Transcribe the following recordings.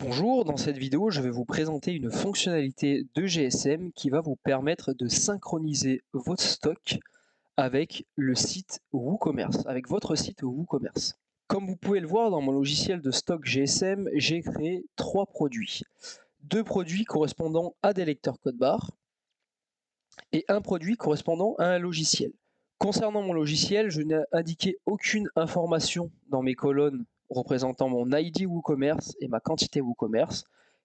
Bonjour, dans cette vidéo, je vais vous présenter une fonctionnalité de GSM qui va vous permettre de synchroniser votre stock avec le site WooCommerce, avec votre site WooCommerce. Comme vous pouvez le voir dans mon logiciel de stock GSM, j'ai créé 3 produits. 2 produits correspondant à des lecteurs code barre et un produit correspondant à un logiciel. Concernant mon logiciel, je n'ai indiqué aucune information dans mes colonnes représentant mon ID WooCommerce et ma quantité WooCommerce,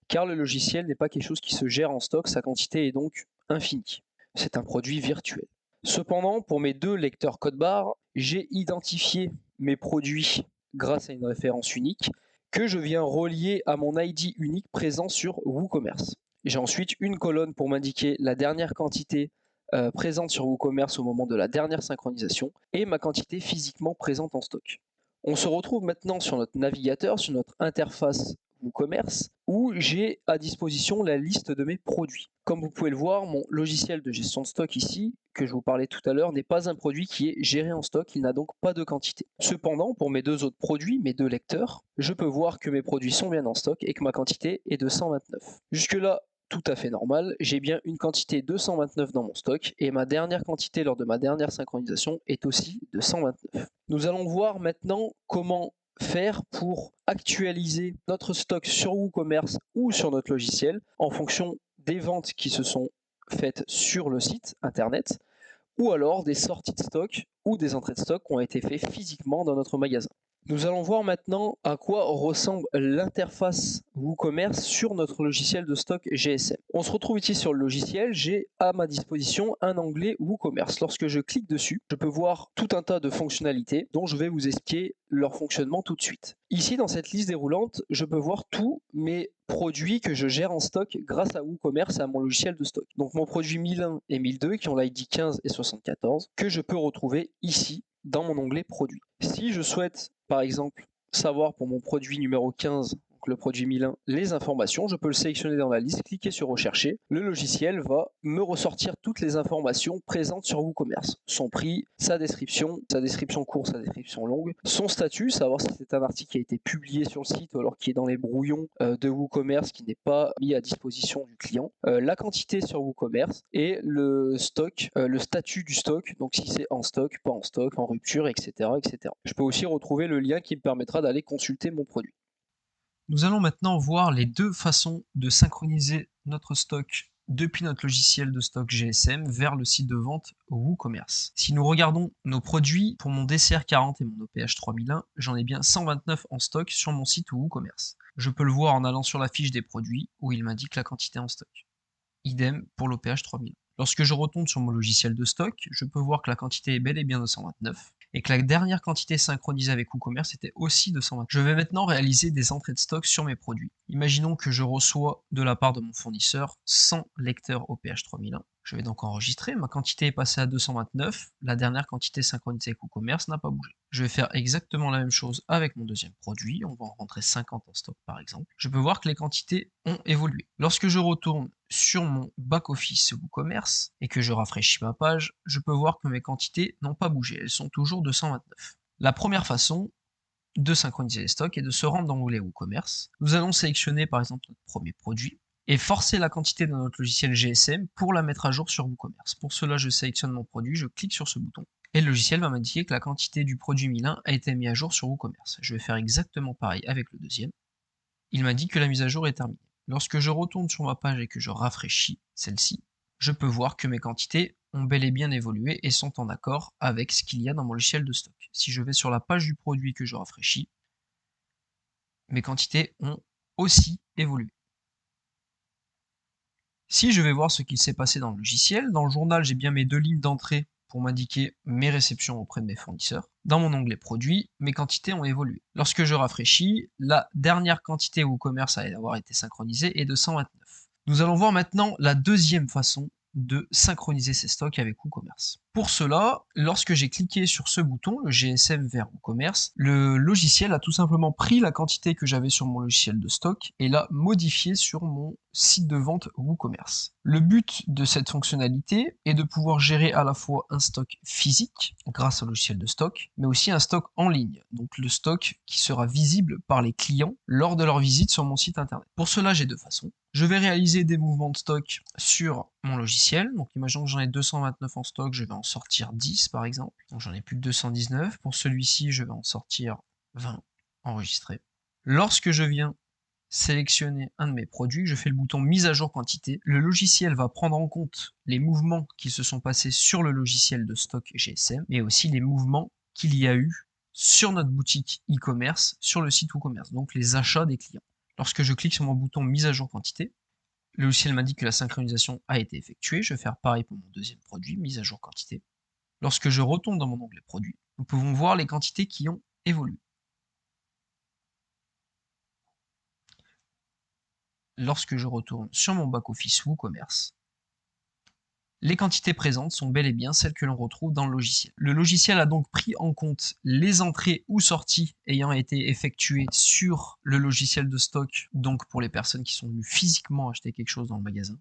car le logiciel n'est pas quelque chose qui se gère en stock, sa quantité est donc infinie. C'est un produit virtuel. Cependant, pour mes 2 lecteurs code barre, j'ai identifié mes produits grâce à une référence unique que je viens relier à mon ID unique présent sur WooCommerce. J'ai ensuite une colonne pour m'indiquer la dernière quantité présente sur WooCommerce au moment de la dernière synchronisation et ma quantité physiquement présente en stock. On se retrouve maintenant sur notre navigateur, sur notre interface WooCommerce, où j'ai à disposition la liste de mes produits. Comme vous pouvez le voir, mon logiciel de gestion de stock ici, que je vous parlais tout à l'heure, n'est pas un produit qui est géré en stock, il n'a donc pas de quantité. Cependant, pour mes 2 autres produits, mes 2 lecteurs, je peux voir que mes produits sont bien en stock et que ma quantité est de 129. Jusque-là, tout à fait normal, j'ai bien une quantité de 129 dans mon stock et ma dernière quantité lors de ma dernière synchronisation est aussi de 129. Nous allons voir maintenant comment faire pour actualiser notre stock sur WooCommerce ou sur notre logiciel en fonction des ventes qui se sont faites sur le site internet ou alors des sorties de stock ou des entrées de stock qui ont été faites physiquement dans notre magasin. Nous allons voir maintenant à quoi ressemble l'interface WooCommerce sur notre logiciel de stock GSM. On se retrouve ici sur le logiciel, j'ai à ma disposition un onglet WooCommerce. Lorsque je clique dessus, je peux voir tout un tas de fonctionnalités dont je vais vous expliquer leur fonctionnement tout de suite. Ici, dans cette liste déroulante, je peux voir tous mes produits que je gère en stock grâce à WooCommerce et à mon logiciel de stock. Donc mon produit 1001 et 1002 qui ont l'ID 15 et 74 que je peux retrouver ici dans mon onglet produits. Si je souhaite par exemple savoir pour mon produit numéro 15, donc le produit 1001, les informations, je peux le sélectionner dans la liste, cliquer sur rechercher. Le logiciel va me ressortir toutes les informations présentes sur WooCommerce. Son prix, sa description courte, sa description longue, son statut, savoir si c'est un article qui a été publié sur le site ou alors qui est dans les brouillons de WooCommerce qui n'est pas mis à disposition du client, la quantité sur WooCommerce et le stock, le statut du stock, donc si c'est en stock, pas en stock, en rupture, etc., etc. Je peux aussi retrouver le lien qui me permettra d'aller consulter mon produit. Nous allons maintenant voir les 2 façons de synchroniser notre stock depuis notre logiciel de stock GSM vers le site de vente WooCommerce. Si nous regardons nos produits, pour mon DCR40 et mon OPH 3001, j'en ai bien 129 en stock sur mon site WooCommerce. Je peux le voir en allant sur la fiche des produits où il m'indique la quantité en stock. Idem pour l'OPH 3000. Lorsque je retourne sur mon logiciel de stock, je peux voir que la quantité est bel et bien de 129 et que la dernière quantité synchronisée avec WooCommerce était aussi de 120. Je vais maintenant réaliser des entrées de stock sur mes produits. Imaginons que je reçois de la part de mon fournisseur 100 lecteurs OPH 3001. Je vais donc enregistrer, ma quantité est passée à 229, la dernière quantité synchronisée avec WooCommerce n'a pas bougé. Je vais faire exactement la même chose avec mon deuxième produit, on va en rentrer 50 en stock par exemple. Je peux voir que les quantités ont évolué. Lorsque je retourne sur mon back-office WooCommerce et que je rafraîchis ma page, je peux voir que mes quantités n'ont pas bougé, elles sont toujours de 129. La première façon de synchroniser les stocks est de se rendre dans l'onglet WooCommerce. Nous allons sélectionner par exemple notre premier produit et forcer la quantité de notre logiciel GSM pour la mettre à jour sur WooCommerce. Pour cela, je sélectionne mon produit, je clique sur ce bouton et le logiciel va m'indiquer que la quantité du produit 1001 a été mise à jour sur WooCommerce. Je vais faire exactement pareil avec le deuxième. Il m'indique que la mise à jour est terminée. Lorsque je retourne sur ma page et que je rafraîchis celle-ci, je peux voir que mes quantités ont bel et bien évolué et sont en accord avec ce qu'il y a dans mon logiciel de stock. Si je vais sur la page du produit et que je rafraîchis, mes quantités ont aussi évolué. Si je vais voir ce qu'il s'est passé dans le logiciel, dans le journal, j'ai bien mes 2 lignes d'entrée pour m'indiquer mes réceptions auprès de mes fournisseurs. Dans mon onglet produits, mes quantités ont évolué. Lorsque je rafraîchis, la dernière quantité WooCommerce à avoir été synchronisée est de 129. Nous allons voir maintenant la deuxième façon de synchroniser ses stocks avec WooCommerce. Pour cela, lorsque j'ai cliqué sur ce bouton, le GSM vers WooCommerce, le logiciel a tout simplement pris la quantité que j'avais sur mon logiciel de stock et l'a modifiée sur mon site de vente WooCommerce. Le but de cette fonctionnalité est de pouvoir gérer à la fois un stock physique grâce au logiciel de stock, mais aussi un stock en ligne, donc le stock qui sera visible par les clients lors de leur visite sur mon site internet. Pour cela, j'ai deux façons. Je vais réaliser des mouvements de stock sur mon logiciel. Donc, imaginons que j'en ai 229 en stock, je vais en sortir 10 par exemple. Donc, j'en ai plus que 219. Pour celui-ci, je vais en sortir 20 enregistrés. Lorsque je viens sélectionner un de mes produits, je fais le bouton mise à jour quantité. Le logiciel va prendre en compte les mouvements qui se sont passés sur le logiciel de stock GSM, mais aussi les mouvements qu'il y a eu sur notre boutique e-commerce, sur le site WooCommerce, donc les achats des clients. Lorsque je clique sur mon bouton mise à jour quantité, le logiciel m'indique que la synchronisation a été effectuée. Je vais faire pareil pour mon deuxième produit, mise à jour quantité. Lorsque je retourne dans mon onglet produit, nous pouvons voir les quantités qui ont évolué. Lorsque je retourne sur mon back-office WooCommerce, les quantités présentes sont bel et bien celles que l'on retrouve dans le logiciel. Le logiciel a donc pris en compte les entrées ou sorties ayant été effectuées sur le logiciel de stock, donc pour les personnes qui sont venues physiquement acheter quelque chose dans le magasin.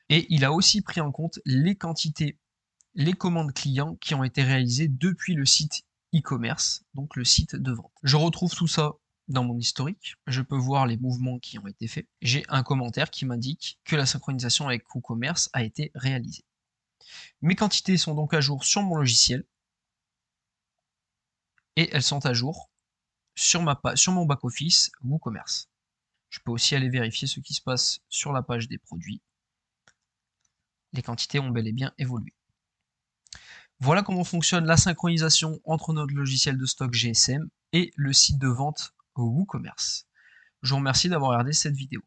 Et il a aussi pris en compte les quantités, les commandes clients qui ont été réalisées depuis le site e-commerce, donc le site de vente. Je retrouve tout ça dans mon historique, je peux voir les mouvements qui ont été faits. J'ai un commentaire qui m'indique que la synchronisation avec WooCommerce a été réalisée. Mes quantités sont donc à jour sur mon logiciel et elles sont à jour sur mon back-office WooCommerce. Je peux aussi aller vérifier ce qui se passe sur la page des produits. Les quantités ont bel et bien évolué. Voilà comment fonctionne la synchronisation entre notre logiciel de stock GSM et le site de vente WooCommerce. Je vous remercie d'avoir regardé cette vidéo.